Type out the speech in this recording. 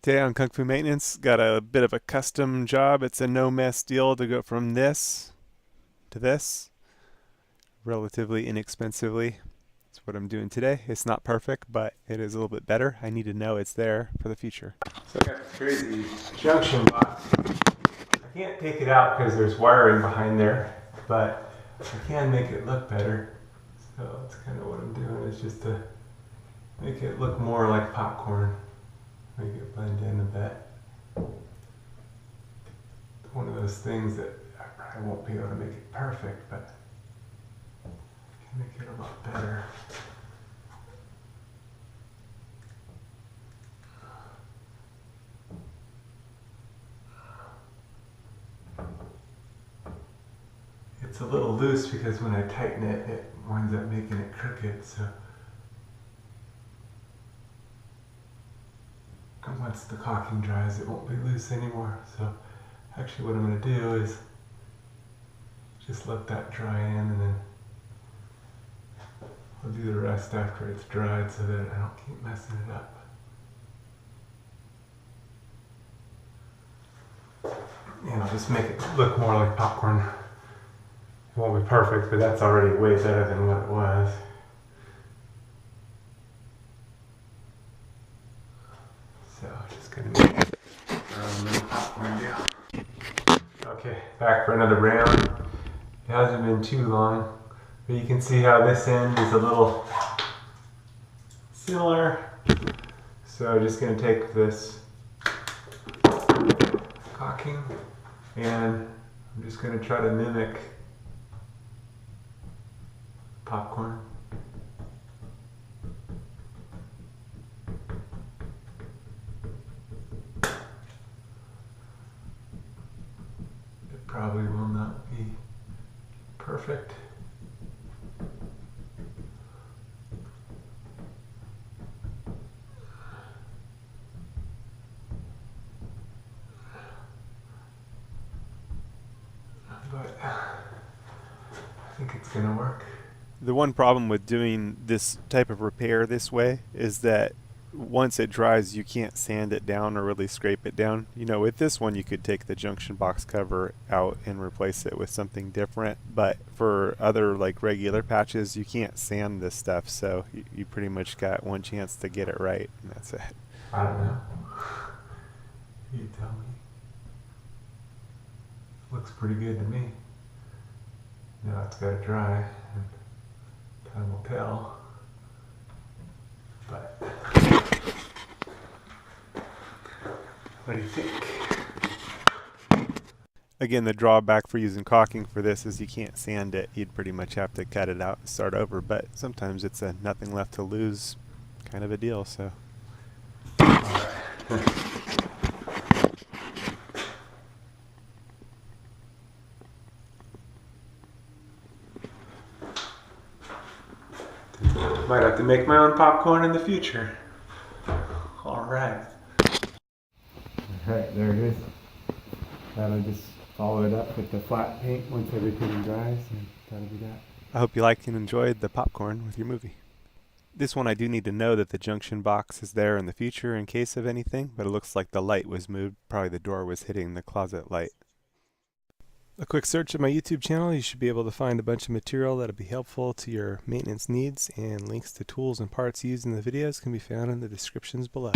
Today on Kung Fu Maintenance, got a bit of a custom job. It's a no-mess deal to go from this to this relatively inexpensively. That's what I'm doing today. It's not perfect, but it is a little bit better. I need to know it's there for the future. So I got this crazy junction box. I can't take it out because there's wiring behind there, but I can make it look better. So that's kind of what I'm doing, is just to make it look more like popcorn. Make it blend in a bit. It's one of those things that I probably won't be able to make it perfect, but I can make it a lot better. It's a little loose because when I tighten it, it winds up making it crooked. So once the caulking dries, it won't be loose anymore. So actually what I'm going to do is just let that dry in, and then I'll do the rest after it's dried so that I don't keep messing it up. And I'll just make it look more like popcorn. It won't be perfect, but that's already way better than what it was. So just gonna make it a little popcorn deal. Okay, back for another round. It hasn't been too long, but you can see how this end is a little similar. So I'm just gonna take this caulking and I'm just gonna try to mimic popcorn. It probably will not be perfect. But I think it's gonna work. The one problem with doing this type of repair this way is that once it dries, you can't sand it down or really scrape it down. You know, with this one, you could take the junction box cover out and replace it with something different. But for other like regular patches, you can't sand this stuff. So you pretty much got one chance to get it right, and that's it. I don't know. You tell me. Looks pretty good to me. Now it's got to dry. Time will tell, but what do you think? Again, the drawback for using caulking for this is you can't sand it. You'd pretty much have to cut it out and start over, but sometimes it's a nothing left to lose kind of a deal, so. All right. Might have to make my own popcorn in the future. Alright. Alright, there it is. That'll just follow it up with the flat paint once everything dries, and that'll be that. I hope you liked and enjoyed the popcorn with your movie. This one I do need to know that the junction box is there in the future in case of anything, but it looks like the light was moved. Probably the door was hitting the closet light. A quick search of my YouTube channel, you should be able to find a bunch of material that'll be helpful to your maintenance needs, and links to tools and parts used in the videos can be found in the descriptions below.